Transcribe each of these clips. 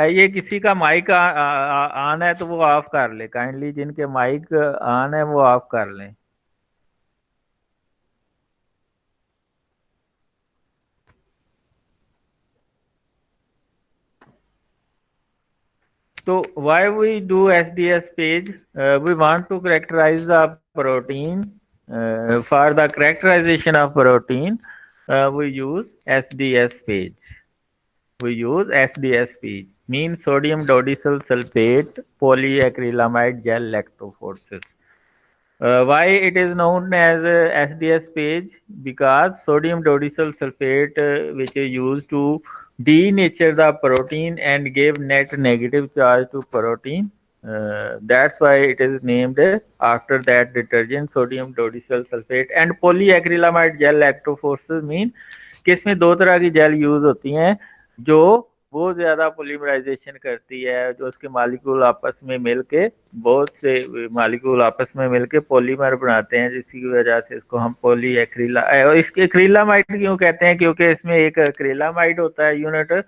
ये किसी का माइक ऑन है तो वो ऑफ कर ले काइंडली, जिनके माइक ऑन है वो ऑफ कर लें। So why we do SDS page? We want to characterize the protein. For the characterization of protein, we use SDS page. We use SDS page, means sodium dodecyl sulfate polyacrylamide gel lactophoresis. Why it is known as SDS page? Because sodium dodecyl sulfate, which is used to denature the protein and give net negative charge to protein. That's why it is named after that detergent sodium dodecyl sulfate and polyacrylamide gel lactophoresis mean कि इसमें दो तरह की gel use होती हैं जो बहुत ज्यादा पोलीमराइजेशन करती है, जो उसके मालिक्यूल आपस में मिलके बहुत से मालिक्यूल आपस में मिलके पॉलीमर बनाते हैं, जिसकी वजह से इसको हम पॉली एक्रिला और इसके एक्रिलामाइड क्यों कहते हैं, क्योंकि इसमें एक एक्रिलामाइड होता है यूनिट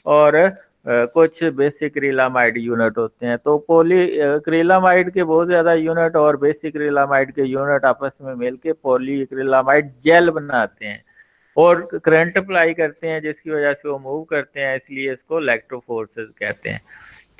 और कुछ बेसिक एक्रिलामाइड यूनिट होते हैं। तो पॉली एक्रिलामाइड के बहुत ज्यादा यूनिट और बेसिक एक्रिलामाइड के यूनिट आपस में मिलके पॉली एक्रिलामाइड जेल बनाते हैं और करंट अप्लाई करते हैं, जिसकी वजह से वो मूव करते हैं, इसलिए इसको इलेक्ट्रोफोर्सेस कहते हैं।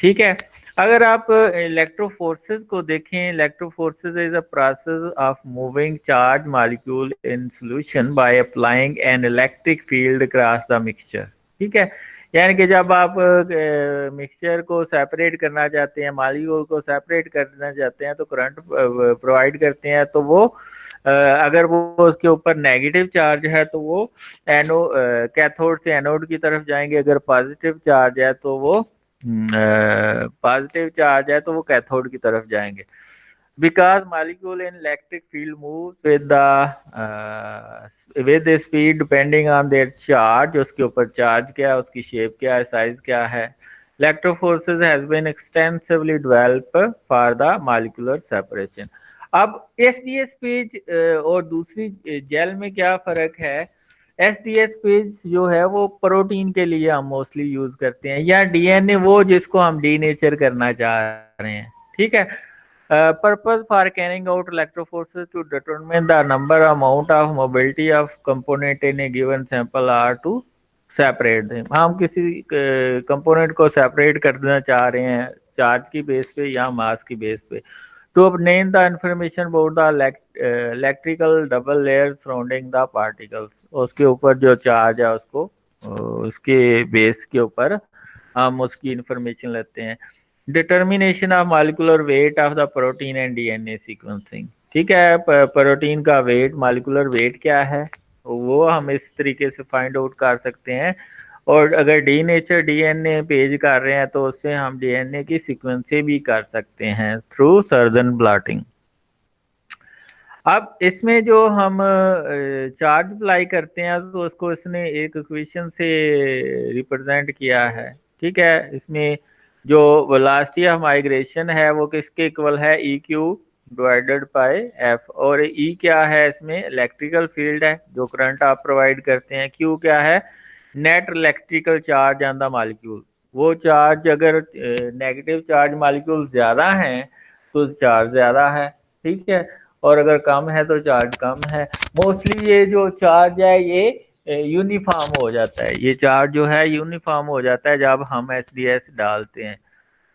ठीक है, अगर आप इलेक्ट्रोफोर्सेस को देखें, electrophoresis is a process of moving charge molecule in solution by applying an electric field across the mixture. ठीक है, यानी कि जब आप मिक्सचर को सेपरेट करना चाहते हैं, मॉलिक्यूल को सेपरेट करना चाहते हैं तो करंट प्रोवाइड करते हैं, तो वो अगर वो उसके ऊपर नेगेटिव चार्ज है तो वो कैथोड से एनोड की तरफ जाएंगे, अगर पॉजिटिव चार्ज है तो वो पॉजिटिव चार्ज है तो वो कैथोड की तरफ जाएंगे। Because molecule in electric field move with speed depending on their charge, उसके ऊपर चार्ज क्या है, उसकी शेप क्या है, साइज क्या है। Electrophoresis has been extensively develop for the molecular separation. अब एसडीएस पेज और दूसरी जेल में क्या फर्क है? एसडीएस पेज जो है वो प्रोटीन के लिए हम मोस्टली यूज करते हैं, या डीएनए वो जिसको हम डीनेचर करना चाह रहे हैं। ठीक है, purpose for carrying out electroforces to determine the number amount of mobility of component in a given sample are to separate them। हम किसी कंपोनेंट को सेपरेट करना चाह रहे हैं चार्ज की बेस पे या मास की बेस पे, to obtain the information about the electrical double layer surrounding the particles। उसके ऊपर जो चार्ज है उसको उसके बेस के ऊपर हम उसकी इंफॉर्मेशन लेते हैं। Determination of molecular weight of the protein and DNA sequencing. ठीक है, प्रोटीन का वेट, मॉलिक्यूलर वेट क्या है वो हम इस तरीके से फाइंड आउट कर सकते हैं, और अगर डी नेचर डीएनए पेज कर रहे हैं तो उससे हम डीएनए की सीक्वेंसें भी कर सकते हैं थ्रू सर्जन ब्लॉटिंग। अब इसमें जो हम चार्ज अप्लाई करते हैं तो उसको इसने एक इक्वेशन से रिप्रेजेंट किया है। ठीक है, इसमें जो वेलोसिटी ऑफ माइग्रेशन है वो किसके इक्वल है? E Q divided by F. और ई क्या है? इसमें इलेक्ट्रिकल फील्ड है जो करंट आप प्रोवाइड करते हैं। क्यू क्या है? Net electrical charge on the molecule. वो चार्ज अगर नेगेटिव चार्ज मॉलिक्यूल ज्यादा है तो चार्ज ज्यादा है। ठीक है, और अगर कम है तो चार्ज कम है। मोस्टली ये जो चार्ज है ये यूनिफॉर्म हो जाता है, ये चार्ज जो है यूनिफॉर्म हो जाता है जब हम एसडीएस डालते हैं।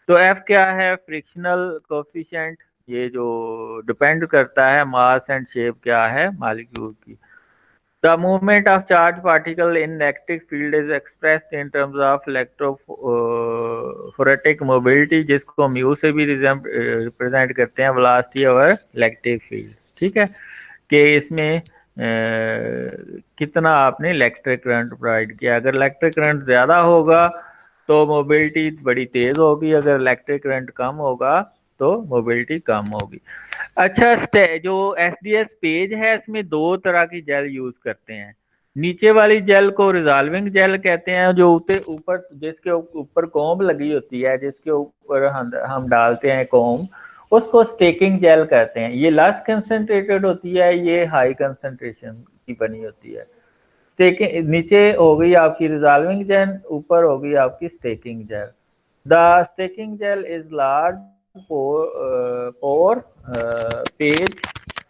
तो एफ क्या है? फ्रिक्शनल कोफिशिएंट, ये जो डिपेंड करता है मास एंड शेप क्या है मॉलिक्यूल की। The movement of charged particle in electric field is expressed in terms of electrophoretic mobility, जिसको हम U से भी रिप्रेजेंट करते हैं, वेलोसिटी और इलेक्ट्रिक फील्ड। ठीक है, कि इसमें कितना आपने इलेक्ट्रिक करंट प्रोवाइड किया। अगर इलेक्ट्रिक करंट ज़्यादा होगा तो मोबिलिटी बड़ी तेज़ होगी, अगर इलेक्ट्रिक करंट कम होगा तो मोबिलिटी कम होगी। अच्छा, जो एसडीएस पेज है इसमें दो तरह की जेल यूज करते हैं। नीचे वाली जेल को रिजॉल्विंग जेल कहते हैं, जो ऊपर जिसके ऊपर कोम्ब लगी होती है, जिसके ऊपर हम डालते हैं कोम्ब, उसको स्टेकिंग जेल कहते हैं। ये लेस कंसंट्रेटेड होती है, ये हाई कंसंट्रेशन की बनी होती है। स्टेकिंग नीचे हो गई आपकी रिजॉल्विंग जेल, ऊपर हो गई आपकी stacking gel. The staking gel is large pore page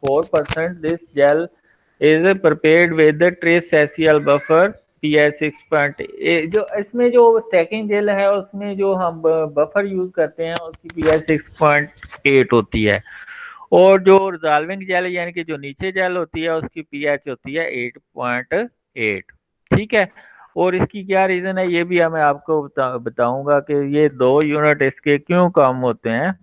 4%. This gel is prepared with the trace axial buffer PS 6.8। जो इसमें जो स्टैकिंग जेल है उसमें जो हम बफर यूज करते हैं उसकी PS 6.8 होती है, और जो रिजॉल्विंग जेल यानी कि जो नीचे जेल होती है उसकी पीएच होती है 8.8। ठीक है, और इसकी क्या रीजन है ये भी मैं आपको बताऊंगा कि ये 2 यूनिट इसके क्यों कम होते हैं,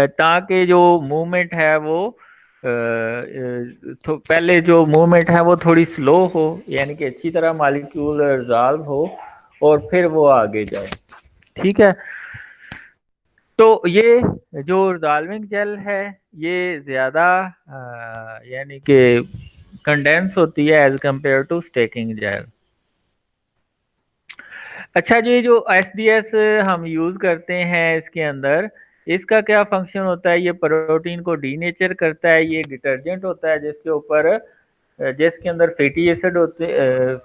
ताकि जो मूवमेंट है वो तो पहले जो मूवमेंट है वो थोड़ी स्लो हो, यानी कि अच्छी तरह मॉलिक्यूल रिजॉल्व हो और फिर वो आगे जाए। ठीक है, तो ये जो रिजॉल्विंग जेल है ये ज्यादा यानी कि कंडेंस होती है as compare to stacking gel. अच्छा जी, जो एसडीएस हम यूज करते हैं इसके अंदर इसका क्या फंक्शन होता है, ये प्रोटीन को डीनेचर करता है, ये डिटर्जेंट होता है जिसके ऊपर जिसके अंदर फैटी एसिड होते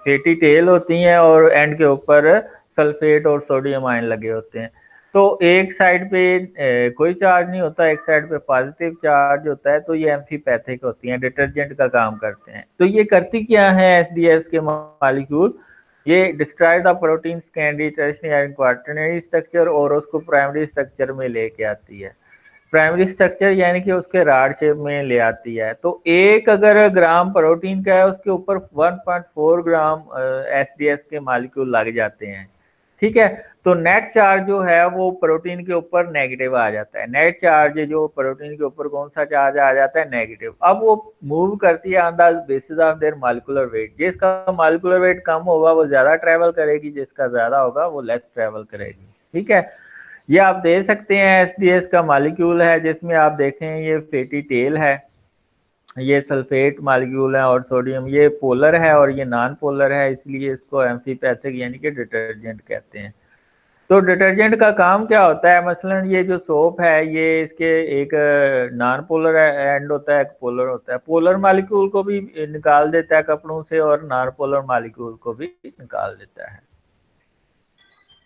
फैटी टेल होती हैं और एंड के ऊपर सल्फेट और सोडियम आयन लगे होते हैं। तो एक साइड पे कोई चार्ज नहीं होता, एक साइड पे पॉजिटिव चार्ज होता है, तो ये एम्फीपैथिक होती हैं, डिटर्जेंट का काम करते हैं। तो ये करती क्या है एसडीएस के मॉलिक्यूल, ये destroy the protein secondary tertiary and quaternary structure और उसको प्राइमरी स्ट्रक्चर में लेके आती है। प्राइमरी स्ट्रक्चर यानी कि उसके राड शेप में ले आती है। तो एक अगर ग्राम प्रोटीन का है उसके ऊपर 1.4 ग्राम एसडीएस के मॉलिक्यूल लग जाते हैं। ठीक है, तो नेट चार्ज जो है वो प्रोटीन के ऊपर नेगेटिव आ जाता है। नेट चार्ज जो प्रोटीन के ऊपर कौन सा चार्ज आ जाता है, नेगेटिव। अब वो मूव करती है on the basis of their molecular weight, जिसका मॉलिक्यूलर वेट कम होगा वो ज्यादा ट्रेवल करेगी, जिसका ज्यादा होगा वो लेस ट्रेवल करेगी। ठीक है, ये आप देख सकते हैं एसडीएस का मॉलिक्यूल है जिसमें आप देखें ये फैटी टेल है, ये सल्फेट मॉलिक्यूल है, और सोडियम ये पोलर है और ये नॉन पोलर है, इसलिए इसको एम्फीपैथिक यानी कि डिटर्जेंट कहते हैं। तो डिटर्जेंट का काम क्या होता है, मसलन ये जो सोप है ये इसके एक नॉन पोलर एंड होता है, एक पोलर होता है। पोलर मॉलिक्यूल को भी निकाल देता है कपड़ों से और नॉन पोलर मॉलिक्यूल को भी निकाल देता है।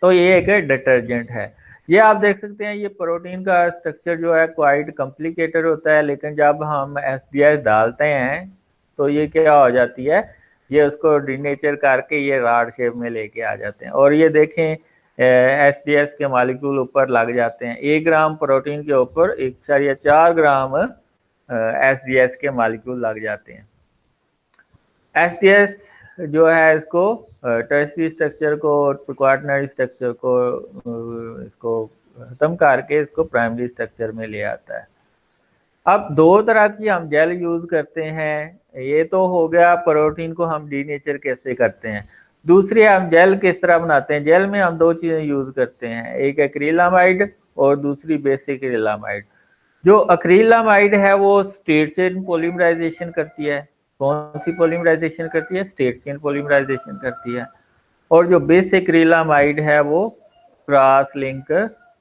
तो ये एक डिटर्जेंट है। ये आप देख सकते हैं ये प्रोटीन का स्ट्रक्चर जो है क्वाइट कॉम्प्लिकेटेड होता है, लेकिन जब हम एसडीएस डालते हैं तो ये क्या हो जाती है, ये उसको डिनेचर करके ये रॉड शेप में लेके आ जाते हैं। और ये देखें एसडीएस के मॉलिक्यूल ऊपर लग जाते हैं, 1 ग्राम प्रोटीन के ऊपर 1.4 ग्राम एसडीएस के मॉलिक्यूल लग जाते हैं। एसडीएस जो है इसको टर्शियरी स्ट्रक्चर को और क्वार्टरनरी स्ट्रक्चर को इसको खत्म करके इसको प्राइमरी स्ट्रक्चर में ले आता है। अब 2 तरह की हम जेल यूज करते हैं, ये तो हो गया प्रोटीन को हम डीनेचर कैसे करते हैं। दूसरी हम जेल किस तरह बनाते हैं, जेल में हम 2 चीजें यूज करते हैं, एक एक्रिलामाइड और दूसरी बेसिक एक्रिलामाइड। जो एक्रिलामाइड है वो स्ट्रेट चेन पॉलीमराइजेशन करती है। कौन सी पॉलीमराइजेशन करती है, स्ट्रेट चेन पॉलीमराइजेशन करती है। और जो बेस एक्रिलामाइड है वो क्रॉस लिंक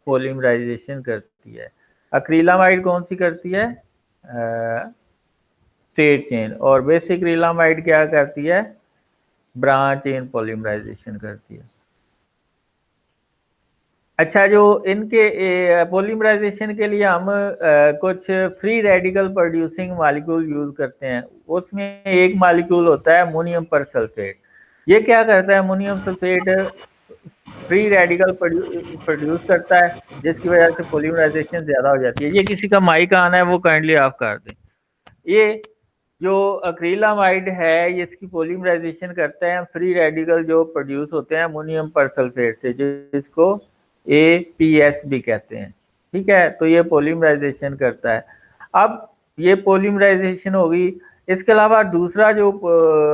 पॉलीमराइजेशन करती है। एक्रिलामाइड कौन सी करती है, स्ट्रेट चेन, और बेस एक्रिलामाइड क्या करती है, ब्रांच चेन पॉलीमराइजेशन करती है। अच्छा, जो इनके पॉलीमराइजेशन के लिए हम कुछ free radical producing molecule use करते हैं। उसमें एक मॉलिक्यूल होता है अमोनियम परसल्फेट। ये क्या करता है, ammonium sulphate free radical produce करता है, जिसकी वजह से पॉलीमराइजेशन ज्यादा हो जाती है। ये किसी का माइक आना है वो काइंडली ऑफ कर दें। ये जो एक्रिलामाइड है ये इसकी पॉलीमराइजेशन करता है फ्री रेडिकल जो प्रोड्यूस होते हैं अमोनियम परसल्फेट से, जिसको APS भी कहते हैं। ठीक है, तो ये पॉलीमराइजेशन करता है। अब ये पॉलीमराइजेशन होगी। इसके अलावा दूसरा जो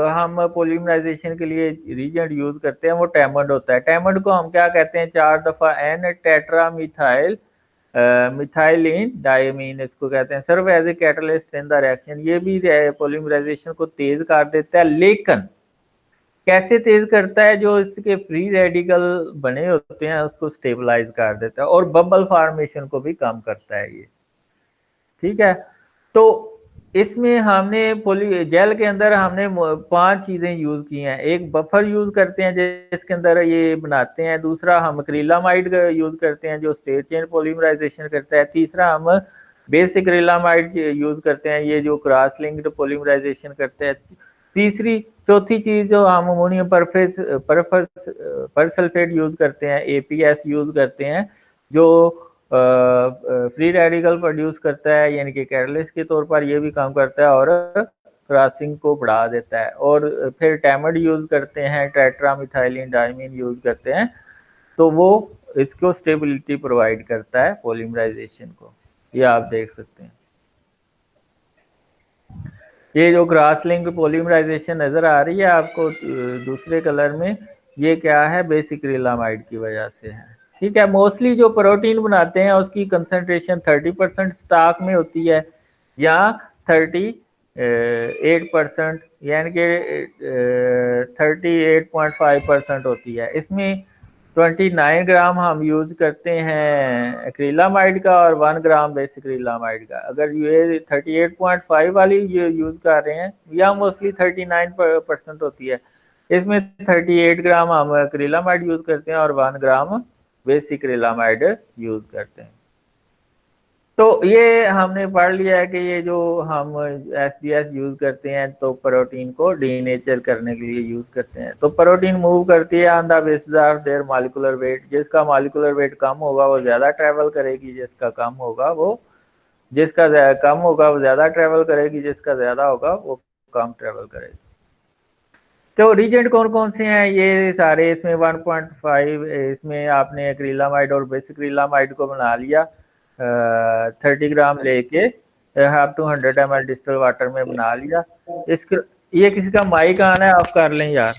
हम पॉलीमराइजेशन के लिए रीजेंट यूज करते हैं वो टैमड होता है। टैमड को हम क्या कहते हैं, 4 दफा N tetra methyl methylene diamine इसको कहते हैं, serve as a catalyst in the reaction. ये भी पॉलीमराइजेशन को तेज कर देता है, लेकिन कैसे तेज करता है, जो इसके फ्री रेडिकल बने होते हैं उसको स्टेबलाइज कर देता है और बबल फॉर्मेशन को भी कम करता है ये। ठीक है, तो इसमें हमने पोली जेल के अंदर हमने 5 चीजें यूज की हैं। एक बफर यूज करते हैं जिसके अंदर ये बनाते हैं, दूसरा हम एक्रिलामाइड यूज करते हैं जो स्टेट चेन पॉलीमराइजेशन करता है, तीसरा हम बेसिक एक्रिलामाइड यूज करते हैं ये जो क्रॉस लिंक्ड पॉलीमराइजेशन करते हैं, चौथी चीज जो हम अमोनियम परसल्फेट यूज करते हैं, एपीएस यूज करते हैं जो फ्री रेडिकल प्रोड्यूस करता है, यानी कि कैटलिस्ट के तौर पर ये भी काम करता है और क्रॉसिंग को बढ़ा देता है। और फिर टैमड यूज करते हैं, टेट्रामिथाइलिन डाइमीन यूज करते हैं, तो वो इसको स्टेबिलिटी प्रोवाइड करता है पॉलीमराइजेशन को। ये आप देख सकते हैं, ये जो क्रॉस लिंक पॉलीमराइजेशन नजर आ रही है आपको दूसरे कलर में, ये क्या है, बेसिक एक्रिलामाइड की वजह से है। ठीक है, मोस्टली जो प्रोटीन बनाते हैं उसकी कंसंट्रेशन 30% स्टॉक में होती है या 38%, यानी कि 38.5% होती है। इसमें 29 ग्राम हम यूज करते हैं एक्रिलामाइड का और 1 ग्राम बेसिक एक्रिलामाइड का। अगर ये 38.5 वाली ये यूज कर रहे हैं या मोस्टली 39% होती है, इसमें 38 ग्राम हम एक्रिलामाइड यूज करते हैं और 1 ग्राम बेसिक एक्रिलामाइड यूज करते हैं। तो ये हमने पढ़ लिया है कि ये जो हम एसडीएस यूज करते हैं तो प्रोटीन को डीनेचर करने के लिए यूज करते हैं। तो प्रोटीन मूव करती है on the basis of their molecular weight, जिसका मॉलिक्यूलर वेट कम होगा वो ज्यादा ट्रेवल करेगी, जिसका कम होगा वो ज्यादा ट्रेवल करेगी, जिसका ज्यादा होगा वो कम ट्रेवल करेगी। तो रिजेंट कौन कौन से हैं ये सारे, इसमें 1.5 इसमें आपने एक्रिलामाइड और बेसिक एक्रिलामाइड को बना लिया 30 ग्राम लेके half to 100 ml distil water में बना लिया। इसके ये किसी का माइक आना है, ऑफ कर लें यार।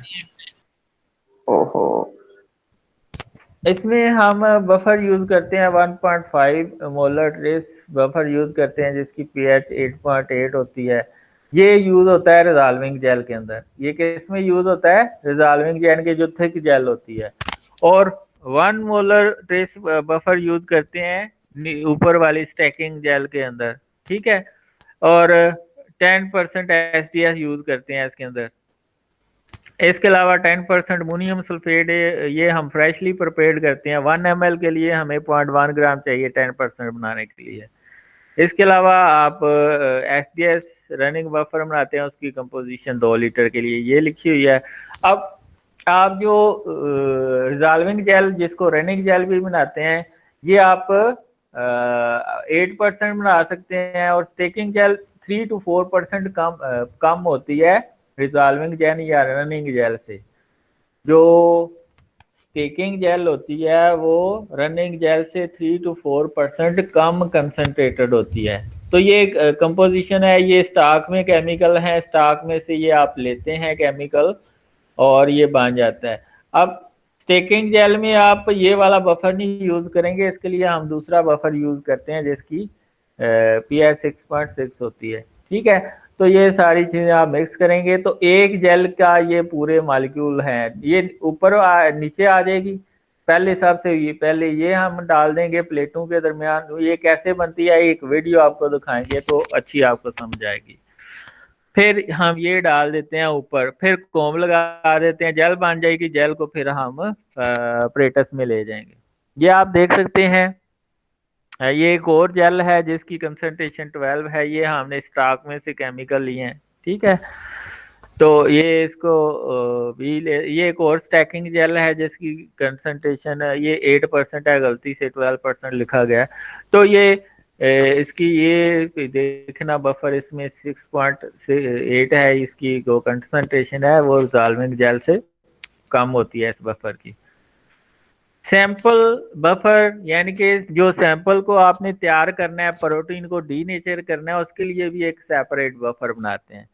ओहो, इसमें हम बफर यूज करते हैं 1.5 मोलर ट्रेस बफर यूज करते हैं जिसकी पीएच 8.8 होती है। ये यूज होता है रिजॉल्विंग जेल के अंदर। ये किस में यूज होता है, रिजॉल्विंग जेल की जो थिक जेल होती है। और 1 मोलर ट्रेस बफर यूज करते हैं ऊपर वाली स्टैकिंग जेल के अंदर, ठीक है। और 10% एसडीएस यूज करते हैं इसके अंदर। इसके अलावा 10% अमोनियम सल्फेट ये हम फ्रेशली प्रिपेयर्ड करते हैं। 1 ml के लिए हमें 0.1 ग्राम चाहिए 10% बनाने के लिए। इसके अलावा आप एसडीएस रनिंग बफर बनाते हैं, उसकी कंपोजिशन 2 लीटर के लिए ये लिखी हुई है। अब आप जो रिजॉल्विंग जेल जिसको रनिंग जेल भी बनाते हैं, ये आप 8% बना सकते हैं और स्टेकिंग जेल 3 to 4% कम होती है रिजॉल्विंग जेल या रनिंग जेल से। जो स्टेकिंग जेल होती है वो रनिंग जेल से 3 to 4% कम कंसंट्रेटेड होती है। तो ये कंपोजिशन है, ये स्टॉक में केमिकल है, स्टॉक में से ये आप लेते हैं केमिकल और ये बन जाता है। अब स्टेकिंग जेल में आप ये वाला बफर नहीं यूज करेंगे, इसके लिए हम दूसरा बफर यूज करते हैं जिसकी पीएच 6.6 होती है, ठीक है। तो ये सारी चीजें आप मिक्स करेंगे तो एक जेल का ये पूरे मॉलिक्यूल हैं, ये ऊपर नीचे आ जाएगी। पहले हिसाब से पहले ये हम डाल देंगे प्लेटों के दरमियान। ये कैसे बनती है एक वीडियो आपको दिखाएंगे तो अच्छी आपको समझ आएगी। फिर हम ये डाल देते हैं ऊपर, फिर कोम लगा देते हैं, जेल बन जाएगी। जेल को फिर हम ऑपरेटस में ले जाएंगे। ये आप देख सकते हैं, ये एक और जेल है जिसकी कंसंट्रेशन 12 है। ये हमने स्टॉक में से केमिकल लिए हैं, ठीक है। तो ये इसको ये एक और स्टैकिंग जेल है जिसकी कंसंट्रेशन ये 8% है, गलती से 12% लिखा गया। तो ये इसकी ये देखना बफर इसमें 6.8 है, इसकी जो कंसंट्रेशन है वो रिजॉल्विंग जेल से कम होती है इस बफर की। सैंपल बफर यानी कि जो सैंपल को आपने तैयार करना है, प्रोटीन को डीनेचर करना है, उसके लिए भी एक सेपरेट बफर बनाते हैं।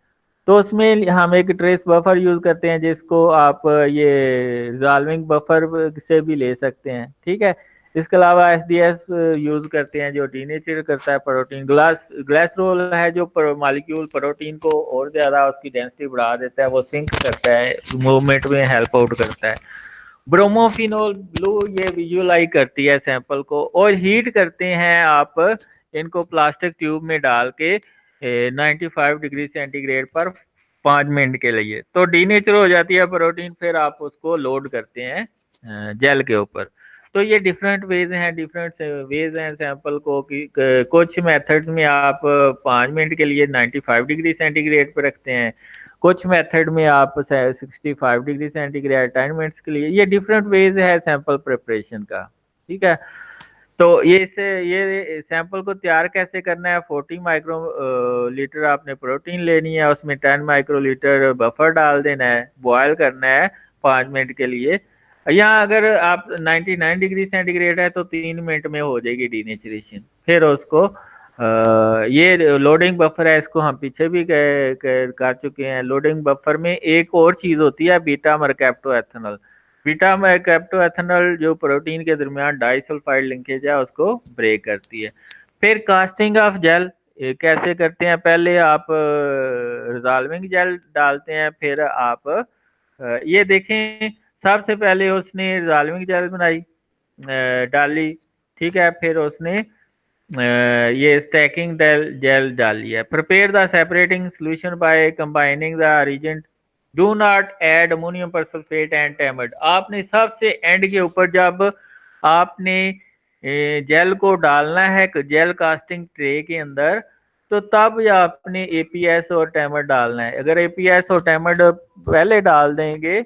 तो उसमें हम एक ट्रेस बफर यूज करते हैं जिसको आप ये रिजॉल्विंग बफर से भी ले सकते हैं, ठीक है। इसके अलावा एसडीएस यूज करते हैं जो डीनेचर करता है प्रोटीन। ग्लाइसरोल है जो मॉलिक्यूल प्रोटीन को और ज्यादा उसकी डेंसिटी बढ़ा देता है, वो सिंक करता है, मूवमेंट में हेल्प आउट करता है। ब्रोमोफिनोल ब्लू ये विजुअलाइज करती है सैंपल को और हीट करते हैं आप इनको प्लास्टिक ट्यूब में डाल के 95 डिग्री सेंटीग्रेड पर 5 मिनट के लिए, तो डीनेचर हो जाती है प्रोटीन। फिर आप उसको लोड करते हैं जेल के ऊपर। तो ये डिफरेंट वेज हैं, डिफरेंट वेज हैं सैंपल को कि कुछ मेथड्स में आप 5 मिनट के लिए 95 डिग्री सेंटीग्रेड पर रखते हैं, कुछ मेथड में आप 65 डिग्री सेंटीग्रेड 10 मिनट्स के लिए। ये डिफरेंट वेज है सैंपल प्रिपरेशन का, ठीक है। तो ये सैंपल को तैयार कैसे करना है, 40 माइक्रो लीटर आपने प्रोटीन लेनी है, उसमें 10 माइक्रो लीटर बफर डाल देना है, बॉयल करना है 5 मिनट के लिए। यहाँ अगर आप 99 डिग्री सेंटीग्रेड है तो 3 मिनट में हो जाएगी डीनेचरेशन। फिर उसको ये लोडिंग बफर है, इसको हम पीछे भी कर चुके हैं। लोडिंग बफर में एक और चीज होती है बीटा मरकैप्टोएथेनॉल। बीटा मरकैप्टोएथेनॉल जो प्रोटीन के दरमियान डाइसल्फाइड लिंकेज है उसको ब्रेक करती है। फिर कास्टिंग ऑफ जेल कैसे करते हैं, पहले आप रिजॉल्विंग जेल डालते हैं, फिर आप ये देखें सबसे पहले उसने रिजॉल्विंग जेल बनाई डाली, ठीक है। फिर उसने ये स्टैकिंग जेल डाली है। Prepare the separating solution by combining the reagent, do not add ammonium persulphate and TEMED. आपने सबसे एंड के ऊपर जब आपने जेल को डालना है जेल कास्टिंग ट्रे के अंदर, तो तब आपने एपीएस और टैमड डालना है। अगर एपीएस और टैमड पहले डाल देंगे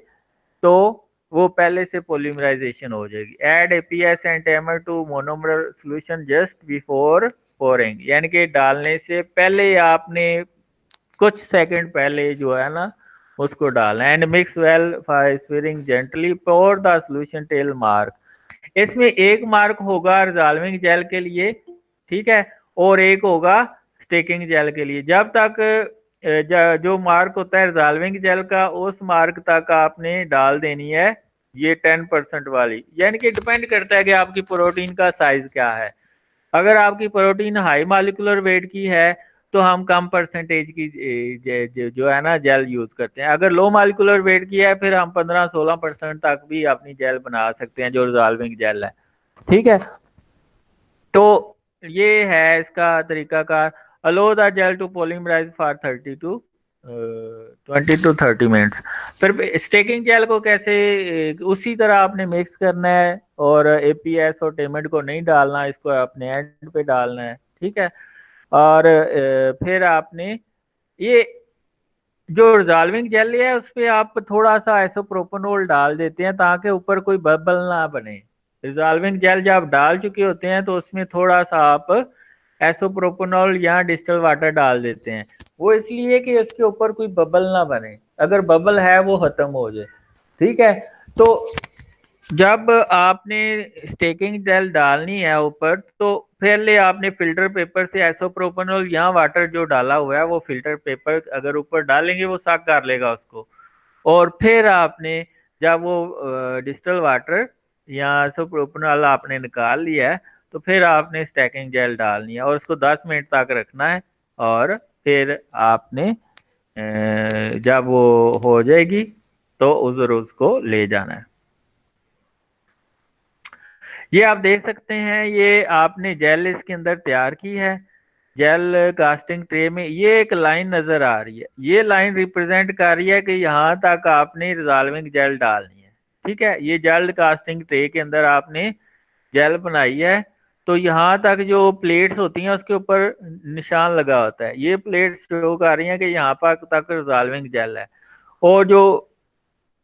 तो वो पहले से पॉलीमराइजेशन हो जाएगी। Add APS and TEMED to monomer solution just before pouring, यानी कि डालने से पहले आपने कुछ सेकंड पहले जो है ना उसको डालना है। And mix well by swirling gently, pour the solution till mark. इसमें एक मार्क होगा रिजॉल्विंग जेल के लिए, ठीक है, और एक होगा स्टेकिंग जेल के लिए। जब तक जो मार्क होता है रिजॉल्विंग जेल का, उस मार्क तक आपने डाल देनी है ये 10% वाली। यानी कि डिपेंड करता है कि आपकी प्रोटीन का साइज क्या है। अगर आपकी प्रोटीन हाई मॉलिक्यूलर वेट की है तो हम कम परसेंटेज की जो है ना जेल यूज करते हैं। अगर लो मॉलिक्यूलर वेट की है फिर हम 15-16% तक भी अपनी जेल बना सकते हैं जो रिजॉल्विंग जेल है, ठीक है। तो ये है इसका तरीकाकार। Allow the gel to polymerise for 20 to 30 minutes. फिर स्टेकिंग जेल को कैसे, उसी तरह आपने मिक्स करना है और एपीएस और टेमेंट को नहीं डालना, इसको अपने एंड पे डालना है, ठीक है। और फिर आपने ये जो रिजॉल्विंग जेल है उस पर आप थोड़ा सा आइसोप्रोपेनॉल डाल देते हैं ताकि ऊपर कोई बबल ना बने। रिजॉल्विंग जेल जब आप डाल चुके होते हैं तो उसमें थोड़ा सा आप आइसोप्रोपेनॉल या डिस्टिल वाटर डाल देते हैं, वो इसलिए कि उसके ऊपर कोई बबल ना बने, अगर बबल है वो खत्म हो जाए, ठीक है। तो जब आपने स्टेकिंग जेल डालनी है ऊपर तो पहले आपने फिल्टर पेपर से आइसोप्रोपेनॉल या वाटर जो डाला हुआ है वो फिल्टर पेपर अगर ऊपर डालेंगे वो सक कर लेगा उसको। और फिर आपने जब वो डिस्टिल वाटर या आइसोप्रोपेनॉल आपने निकाल लिया है तो फिर आपने स्टैकिंग जेल डालनी है और उसको 10 मिनट तक रखना है। और फिर आपने जब वो हो जाएगी तो उधर उसको ले जाना है। ये आप देख सकते हैं, ये आपने जेल इसके अंदर तैयार की है जेल कास्टिंग ट्रे में। ये एक लाइन नजर आ रही है, ये लाइन रिप्रेजेंट कर रही है कि यहाँ तक आपने रिजॉल्विंग जेल डालनी है, ठीक है। ये जेल कास्टिंग ट्रे के अंदर आपने जेल बनाई है तो यहाँ तक जो प्लेट्स होती हैं उसके ऊपर निशान लगा होता है, ये प्लेट्स शो कर रही हैं कि यहाँ पर तक रिजॉल्विंग जेल है। और जो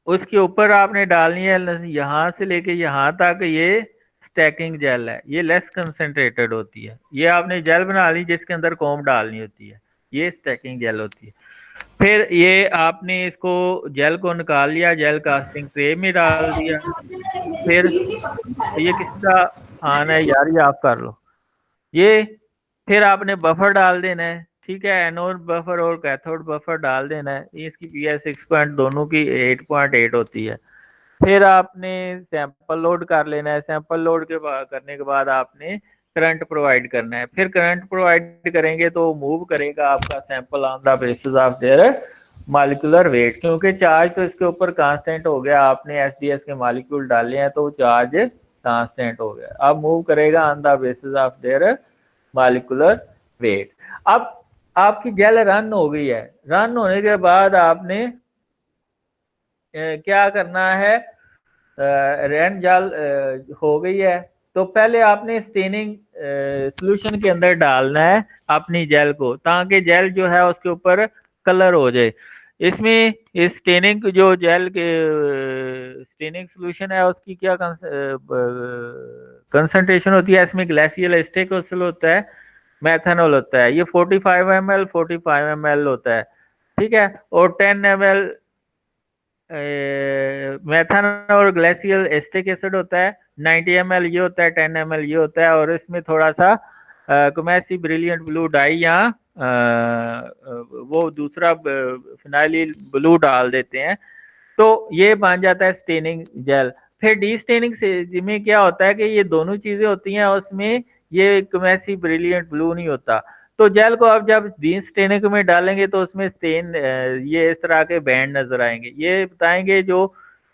उसके ऊपर आपने डालनी है यहाँ से लेके यहाँ तक ये स्टैकिंग जेल है, ये लेस कंसेंट्रेटेड होती है। ये आपने जेल बना ली जिसके अंदर कॉम डालनी होती है, ये स्टैकिंग जेल होती है। फिर ये आपने इसको जेल को निकाल लिया, जेल कास्टिंग ट्रे में डाल दिया। फिर ये किसी का आना है यार, ये आप कर लो ये। फिर आपने बफर डाल देना है, ठीक है, एनोड बफर और कैथोड बफर डाल देना है। इसकी पीएच 6 पॉइंट दोनों की 8.8 होती है। फिर आपने सैंपल लोड कर लेना है, सैंपल लोड करने के बाद आपने करंट प्रोवाइड करना है। फिर करंट प्रोवाइड करेंगे तो मूव करेगा आपका sample on the basis of their molecular weight, क्योंकि चार्ज तो इसके ऊपर कांस्टेंट हो गया, आपने एसडीएस के मॉलिक्यूल डाले हैं तो चार्ज कांस्टेंट हो गया। अब मूव करेगा on the basis of their molecular weight. अब आपकी जेल रन हो गई है, रन होने के बाद आपने क्या करना है, रैन जाल हो गई है, तो पहले आपने स्टेनिंग सॉल्यूशन के अंदर डालना है अपनी जेल को, ताकि जेल जो है उसके ऊपर कलर हो जाए। इसमें इस स्टेनिंग जो जेल के स्टेनिंग सॉल्यूशन है उसकी क्या कंसंट्रेशन होती है, इसमें ग्लेशियल एस्टिक होता है, मेथनॉल होता है, ये 45 ml 45 ml होता है, ठीक है। और 10 ml मेथनॉल और ग्लेशियल एस्टिक एसिड होता है, 90 ml ये होता है, 10 ml ये होता है, और इसमें थोड़ा सा कुमैसी ब्रिलियंट ब्लू डाई या वो दूसरा फिनाइल ब्लू डाल देते हैं, तो ये बन जाता है स्टेनिंग जेल। फिर डी स्टेनिंग से में क्या होता है कि ये दोनों चीजें होती हैं, उसमें ये कुमैसी ब्रिलियंट ब्लू नहीं होता। तो जेल को आप जब डी स्टेनिंग में डालेंगे तो उसमें स्टेन ये इस तरह के बैंड नजर आएंगे, ये बताएंगे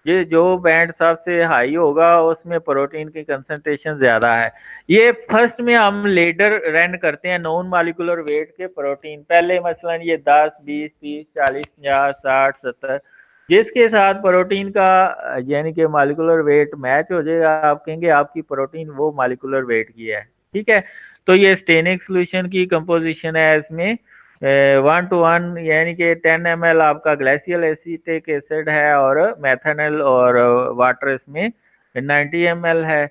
ये जो बैंड सबसे हाई होगा उसमें प्रोटीन की कंसंट्रेशन ज्यादा है। ये फर्स्ट में हम लेडर रन करते हैं नॉन मॉलिक्यूलर वेट के प्रोटीन, पहले मसलन ये 10 20 30 40 50 60 70, जिसके साथ प्रोटीन का यानी कि मॉलिक्यूलर वेट मैच हो जाएगा, आप कहेंगे आपकी प्रोटीन वो मॉलिक्यूलर वेट की है, ठीक है। तो ये स्टेनिक सोल्यूशन की कंपोजिशन है, इसमें 1:1 यानी कि 10 ml आपका ग्लेशियल एसिटिक एसिड है, और मेथनॉल और वाटर इसमें 90 ml है,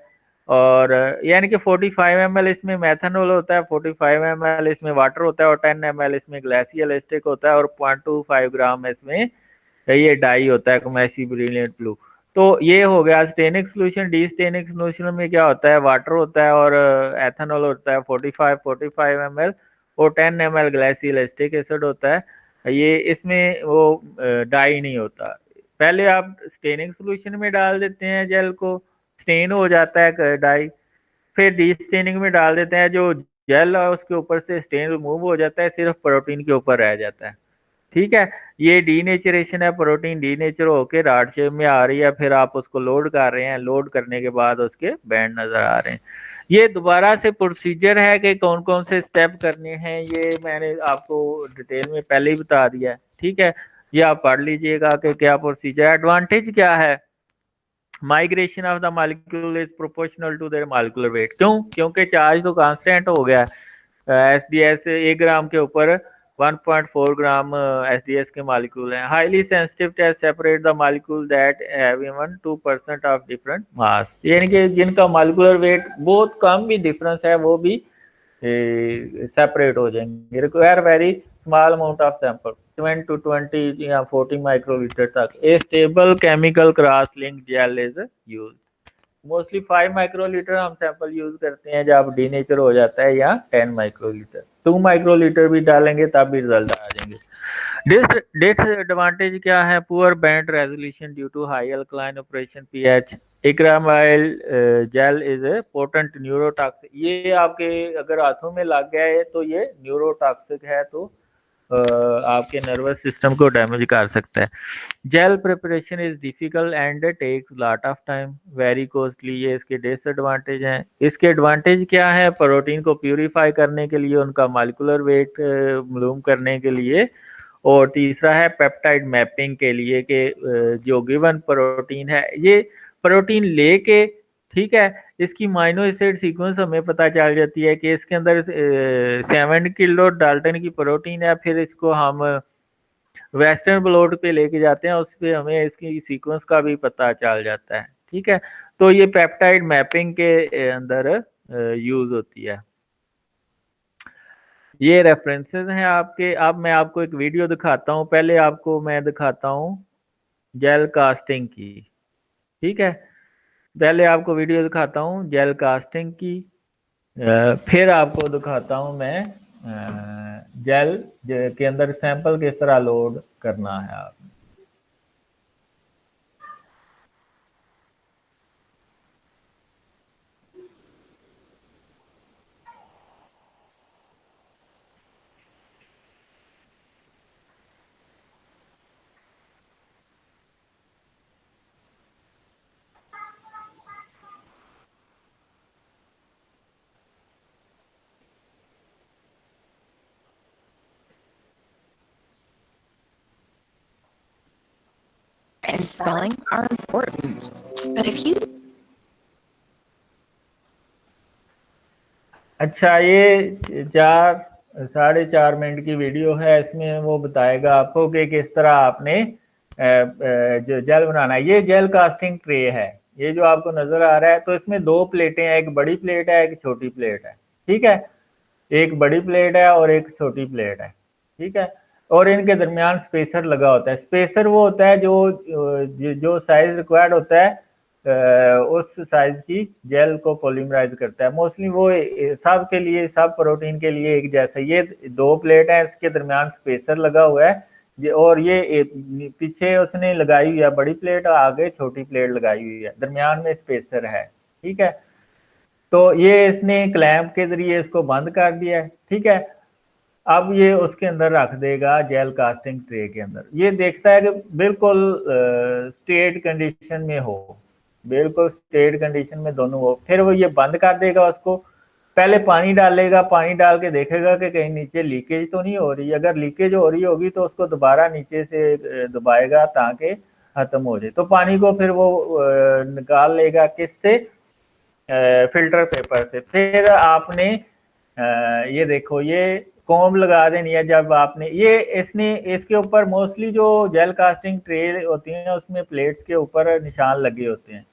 और यानी कि 45 ml इसमें मेथनॉल होता है, 45 ml इसमें वाटर होता है, और 10 ml इसमें ग्लेशियल एसिटिक होता है, और 0.25 ग्राम इसमें ये डाई होता है कुमैसी ब्रिलियंट ब्लू। तो ये हो गया Stenik solution. D Stenik solution में क्या होता है, वाटर होता है और एथेनॉल होता है 45 ml, और 10 ml ग्लाइसिल एसिटिक एसिड होता है, ये इसमें वो डाई नहीं होता। पहले आप स्टेनिक सोल्यूशन में डाल देते हैं जेल को, स्टेन हो जाता है डाई, फिर डी स्टेनिंग में डाल देते हैं, जो जेल है उसके ऊपर से स्टेन रिमूव हो जाता है, सिर्फ प्रोटीन के ऊपर रह जाता है, ठीक है। ये डीनेचरेशन है, प्रोटीन डीनेचर होके राड शेप में आ रही है, फिर आप उसको लोड कर रहे हैं, लोड करने के बाद उसके बैंड नजर आ रहे हैं। ये दोबारा से प्रोसीजर है कि कौन कौन से स्टेप करने हैं, ये मैंने आपको डिटेल में पहले ही बता दिया है, ठीक है। ये आप पढ़ लीजिएगा कि क्या प्रोसीजर है। एडवांटेज क्या है, migration of the molecule is proportional to their molecular weight, क्यों, क्योंकि चार्ज तो कांस्टेंट हो गया, एस डी एस 1 ग्राम के ऊपर 1.4 ग्राम एस डी एस के मालिक्यूल हैं। Highly sensitive test separate the molecule that have even 2% of different mass, यानी कि जिनका मालिक्यूलर वेट बहुत कम भी डिफरेंस है वो भी सेपरेट हो जाएंगे। Require very small amount of sample 20 to 20 या 40 माइक्रोलीटर तक। A stable chemical cross link gel is use, mostly 5 microlitre हम सैंपल यूज करते हैं जब डी नेचर हो जाता है, या 10 माइक्रोलीटर, 2 माइक्रोलीटर भी डालेंगे तब भी रिजल्ट आ जाएंगे। डिसएडवांटेज क्या है, poor band resolution due to high alkaline operation pH, acrylamide gel is a potent neurotoxic, ये आपके अगर हाथों में लग गया है तो ये न्यूरोटॉक्सिक है, तो आपके नर्वस सिस्टम को डैमेज कर सकता है। Gel preparation is difficult and takes lot of time, very costly, ये इसके डिसएडवांटेज हैं। इसके एडवांटेज क्या है, प्रोटीन को प्यूरिफाई करने के लिए, उनका मालिकुलर वेट मालूम करने के लिए, और तीसरा है पेप्टाइड मैपिंग के लिए कि जो गिवन प्रोटीन है ये प्रोटीन लेके, ठीक है, इसकी माइनो एसिड सीक्वेंस हमें पता चल जाती है कि इसके अंदर 7 किलो डाल्टन की प्रोटीन है, फिर इसको हम वेस्टर्न ब्लॉट पे लेके जाते हैं, उस पे हमें इसकी सीक्वेंस का भी पता चल जाता है, ठीक है। तो ये पेप्टाइड मैपिंग के अंदर यूज होती है। ये रेफरेंसेस हैं आपके। अब मैं आपको एक वीडियो दिखाता हूँ, पहले आपको मैं दिखाता हूँ जेल कास्टिंग की, ठीक है। पहले आपको वीडियो दिखाता हूँ जेल कास्टिंग की, फिर आपको दिखाता हूँ मैं जेल के अंदर सैंपल किस तरह लोड करना है आप। and spelling are important. But if you अच्छा, ये 4-4.5 मिनट की वीडियो है। इसमें वो बताएगा आपको कि किस तरह आपने जो जेल बनाना है। ये जेल कास्टिंग ट्रे है, ये जो आपको नजर आ रहा है। तो इसमें 2 प्लेटें हैं, एक बड़ी प्लेट है, एक छोटी प्लेट है। ठीक है, एक बड़ी प्लेट है और एक छोटी प्लेट है। ठीक है, और इनके दरमियान स्पेसर लगा होता है। स्पेसर वो होता है जो साइज रिक्वायर्ड होता है, उस साइज की जेल को पॉलीमराइज करता है। मोस्टली वो सब के लिए, सब प्रोटीन के लिए एक जैसा। ये 2 प्लेट है, इसके दरमियान स्पेसर लगा हुआ है। और ये पीछे उसने लगाई हुई है बड़ी प्लेट और आगे छोटी प्लेट लगाई हुई है, दरमियान में स्पेसर है। ठीक है, तो ये इसने क्लैंप के जरिए इसको बंद कर दिया है। ठीक है, अब ये उसके अंदर रख देगा जेल कास्टिंग ट्रे के अंदर। ये देखता है कि बिल्कुल स्टेट कंडीशन में हो, बिल्कुल स्टेट कंडीशन में दोनों हो। फिर वो ये बंद कर देगा उसको। पहले पानी डालेगा, पानी डाल के देखेगा कि कहीं नीचे लीकेज तो नहीं हो रही। अगर लीकेज हो रही होगी तो उसको दोबारा नीचे से दबाएगा ताकि खत्म हो जाए। तो पानी को फिर वो निकाल लेगा, किससे? फिल्टर पेपर से। फिर आपने ये देखो, ये कॉम्ब लगा देनी है। जब आपने ये इसके ऊपर मोस्टली जो जेल कास्टिंग ट्रे होती हैं उसमें प्लेट्स के ऊपर निशान लगे होते हैं।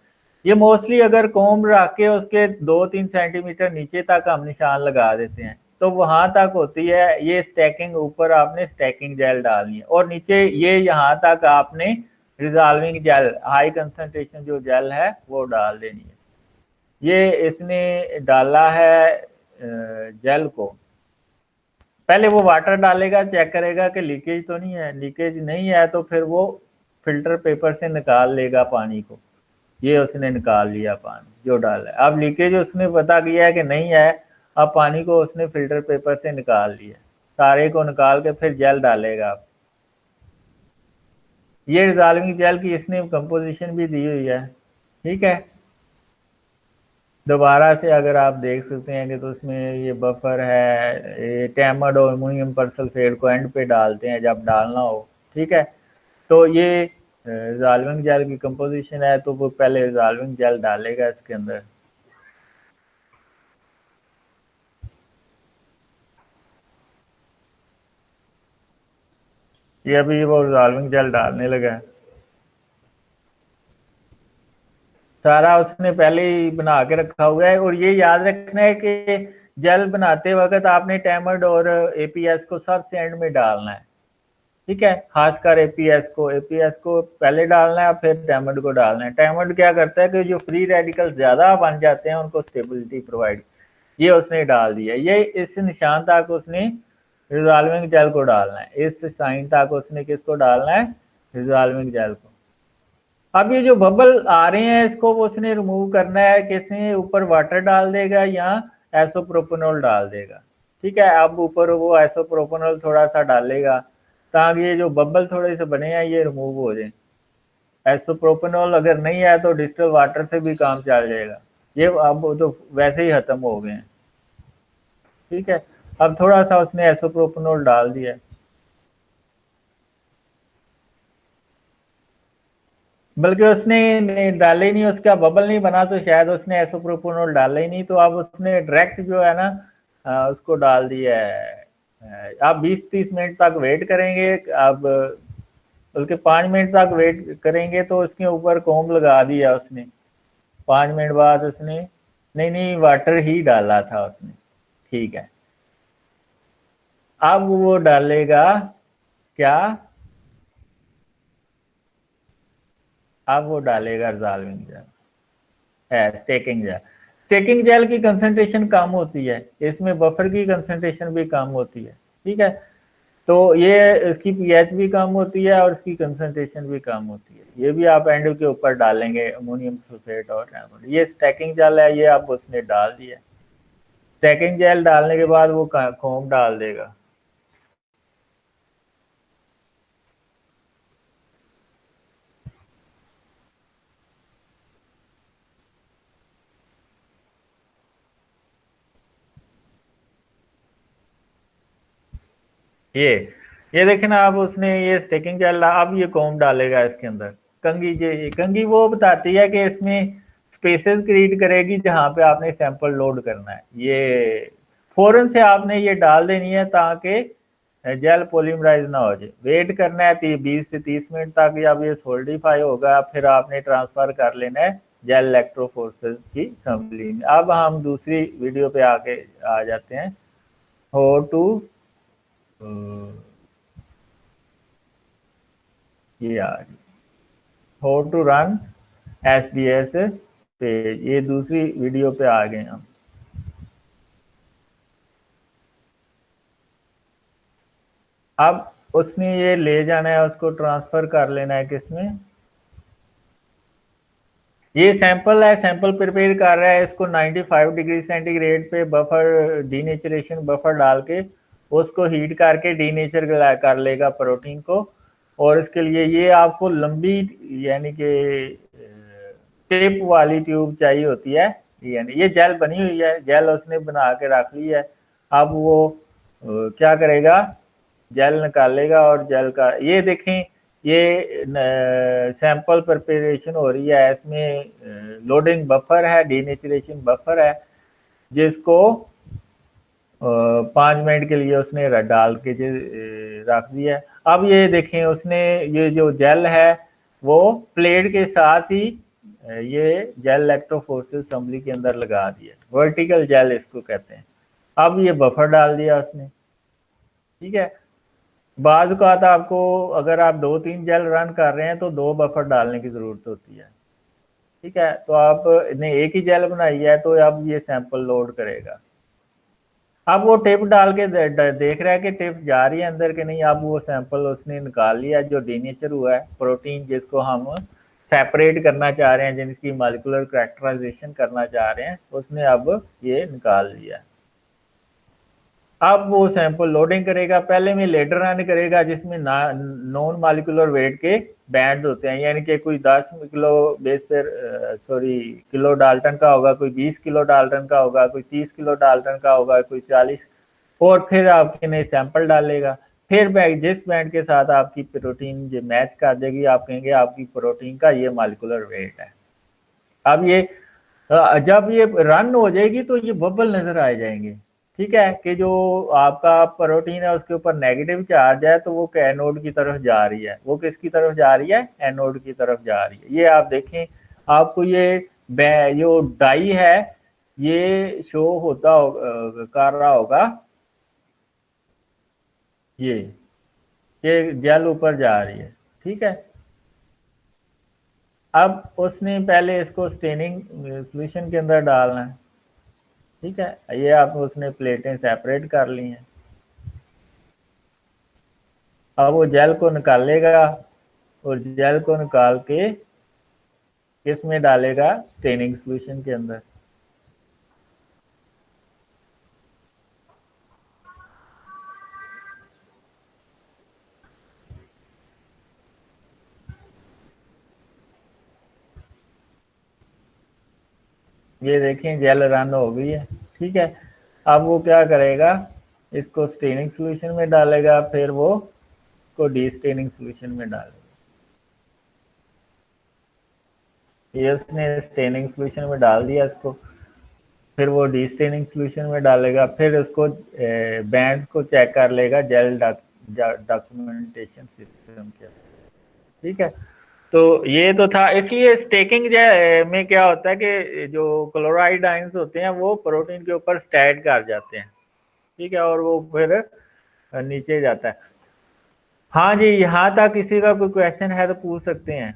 ये मोस्टली अगर कॉम्ब रख के उसके 2-3 सेंटीमीटर नीचे तक हम निशान लगा देते हैं तो वहां तक होती है ये स्टैकिंग। ऊपर आपने स्टैकिंग जेल डालनी है और नीचे ये यहाँ तक आपने रिजॉल्विंग जेल, हाई कंसंट्रेशन जो जेल है वो डाल देनी है। ये इसने डाला है जेल को। पहले वो वाटर डालेगा, चेक करेगा कि लीकेज तो नहीं है। लीकेज नहीं है तो फिर वो फिल्टर पेपर से निकाल लेगा पानी को। ये उसने निकाल लिया पानी जो डाला है। अब लीकेज उसने पता किया है कि नहीं है, अब पानी को उसने फिल्टर पेपर से निकाल लिया। सारे को निकाल के फिर जेल डालेगा। ये रिजॉल्विंग जेल की इसने कंपोजिशन भी दी हुई है। ठीक है, दोबारा से अगर आप देख सकते हैं कि तो उसमें ये बफर है, ये टैमर्ड और अमोनियम परसल्फेट को एंड पे डालते हैं जब डालना हो। ठीक है, तो ये रिजॉल्विंग जेल की कंपोजिशन है। तो वो पहले रिजॉल्विंग जेल डालेगा इसके अंदर। ये अभी वो रिजॉल्विंग जेल डालने लगा है। सारा उसने पहले ही बना के रखा हुआ है। और ये याद रखना है कि जेल बनाते वक्त आपने टैमर्ड और एपीएस को सबसे एंड में डालना है। ठीक है, खासकर एपीएस को पहले डालना है, फिर टैमर्ड को डालना है। टैमर्ड क्या करता है कि जो फ्री रेडिकल ज्यादा बन जाते हैं उनको स्टेबिलिटी प्रोवाइड, ये उसने डाल दिया। ये इस निशान तक उसने रिजॉल्विंग जेल को डालना है। इस साइन तक उसने किसको डालना है? रिजॉल्विंग जेल को। अब ये जो बबल आ रहे हैं इसको उसने रिमूव करना है। किसने? ऊपर वाटर डाल देगा या आइसोप्रोपेनॉल डाल देगा। ठीक है, अब ऊपर वो आइसोप्रोपेनॉल थोड़ा सा डालेगा ताकि ये जो बबल थोड़े से बने हैं ये रिमूव हो जाए। आइसोप्रोपेनॉल अगर नहीं है तो डिस्टिल वाटर से भी काम चल जाएगा। ये अब तो वैसे ही खत्म हो गए हैं। ठीक है, अब थोड़ा सा उसने आइसोप्रोपेनॉल डाल दिया। बल्कि उसने डाले ही नहीं, उसका बबल नहीं बना तो शायद उसने आइसोप्रोपेनॉल डाला ही नहीं। तो अब उसने डायरेक्ट जो है ना उसको डाल दिया है। आप 20-30 मिनट तक वेट करेंगे। अब बल्कि 5 मिनट तक वेट करेंगे तो उसके ऊपर कोम लगा दिया उसने। 5 मिनट बाद उसने नहीं वाटर ही डाला था उसने। ठीक है, अब वो डालेगा क्या? अब वो डालेगा रिजॉल्विंग जेल है, स्टेकिंग जेल। स्टेकिंग जेल की कंसंट्रेशन कम होती है, इसमें बफर की कंसंट्रेशन भी कम होती है। ठीक है, तो ये इसकी पीएच भी कम होती है और इसकी कंसंट्रेशन भी कम होती है। ये भी आप एंड के ऊपर डालेंगे अमोनियम सल्फेट और टैमर्ड। ये स्टैकिंग जेल है, ये आप उसने डाल दिया। स्टैकिंग जेल डालने के बाद वो कोम डाल देगा। ये देखें ना, अब उसने ये स्टेकिंग जेल, अब ये कोम डालेगा इसके अंदर। कंघी वो बताती है कि इसमें स्पेसेस क्रिएट करेगी जहां पे आपने सैंपल लोड करना है। ये फौरन से आपने ये डाल देनी है ताकि जेल पॉलीमराइज ना हो जाए। वेट करना है 20 से 30 मिनट तक, जब ये सोल्डिफाई होगा फिर आपने ट्रांसफर कर लेना है जेल इलेक्ट्रोफोर्सेस की असेंबली में। अब हम दूसरी वीडियो पे आके आ जाते हैं। हाउ टू ये आ गई, how to run SDS PAGE, ये दूसरी वीडियो पे आ गए हम। अब उसने ये ले जाना है, उसको ट्रांसफर कर लेना है किसमें, ये सैंपल है, सैंपल प्रिपेयर कर रहा है, इसको 95 डिग्री सेंटीग्रेड पे बफर डीनेचरेशन बफर डाल के उसको हीट करके डीनेचर कर लेगा प्रोटीन को। और इसके लिए ये आपको लंबी यानी कि टेप वाली ट्यूब चाहिए होती है। यानी ये जेल बनी हुई है, जेल उसने बना के रख ली है। अब वो क्या करेगा, जेल निकालेगा और जेल का ये देखें, ये सैंपल प्रिपरेशन हो रही है, इसमें लोडिंग बफर है, डीनेचरेशन बफर है, जिसको 5 मिनट के लिए उसने डाल के रख दिया है। अब ये देखें, उसने ये जो जेल है वो प्लेट के साथ ही ये जेल इलेक्ट्रोफोर्सेस असेंबली के अंदर लगा दिया, वर्टिकल जेल इसको कहते हैं। अब ये बफर डाल दिया उसने, ठीक है। बाज़ औक़ात आपको अगर आप 2-3 जेल रन कर रहे हैं तो 2 बफर डालने की ज़रूरत होती है, ठीक है। तो आपने एक ही जेल बनाई है तो अब ये सैंपल लोड करेगा। अब वो टिप डाल के देख रहा है कि टिप जा रही है अंदर के नहीं। अब वो सैंपल उसने निकाल लिया जो डीनेचर हुआ है प्रोटीन, जिसको हम सेपरेट करना चाह रहे हैं, जिनकी मॉलिक्यूलर कैरेक्टराइजेशन करना चाह रहे हैं, उसने अब ये निकाल लिया। अब वो सैंपल लोडिंग करेगा, पहले में लेडर रन करेगा जिसमें नॉन मॉलिक्यूलर वेट के बैंड होते हैं, यानी कि कोई 10 किलो बेस पर किलो डाल्टन का होगा, कोई 20 किलो डाल्टन का होगा, कोई 30 किलो डाल्टन का होगा, कोई 40। और फिर आपके सैंपल डालेगा, फिर जिस बैंड के साथ आपकी प्रोटीन जो मैच कर देगी आप कहेंगे आपकी प्रोटीन का ये मॉलिक्यूलर वेट है। अब ये जब ये रन हो जाएगी तो ये बबल नजर आ जाएंगे, ठीक है, कि जो आपका प्रोटीन है उसके ऊपर नेगेटिव चार्ज है तो वो एनोड की तरफ जा रही है। वो किसकी तरफ जा रही है, एनोड की तरफ जा रही है। ये आप देखें, आपको ये जो डाई है ये शो होता कर रहा होगा, ये जेल ऊपर जा रही है, ठीक है। अब उसने पहले इसको स्टेनिंग सॉल्यूशन के अंदर डालना है, ठीक है। ये आप उसने प्लेटें सेपरेट कर ली हैं। अब वो जेल को निकालेगा और जेल को निकाल के किसमें डालेगा, स्टेनिंग सॉल्यूशन के अंदर। ये देखें जेल रन हो गई है, ठीक है। अब वो क्या करेगा, इसको स्टेनिंग सॉल्यूशन में डालेगा, फिर वो को डी स्टेनिंग सॉल्यूशन में डालेगा। ये उसने स्टेनिंग सॉल्यूशन में डाल दिया इसको, फिर वो डी स्टेनिंग सॉल्यूशन में डालेगा, फिर उसको बैंड को चेक कर लेगा जेल डॉक्यूमेंटेशन सिस्टम के, ठीक है। तो ये तो था। इसलिए स्टेकिंग में क्या होता है कि जो क्लोराइड आयंस होते हैं वो प्रोटीन के ऊपर स्टैक कर जाते हैं, ठीक है, और वो फिर नीचे जाता है। हाँ जी, यहाँ तक किसी का कोई क्वेश्चन है तो पूछ सकते हैं।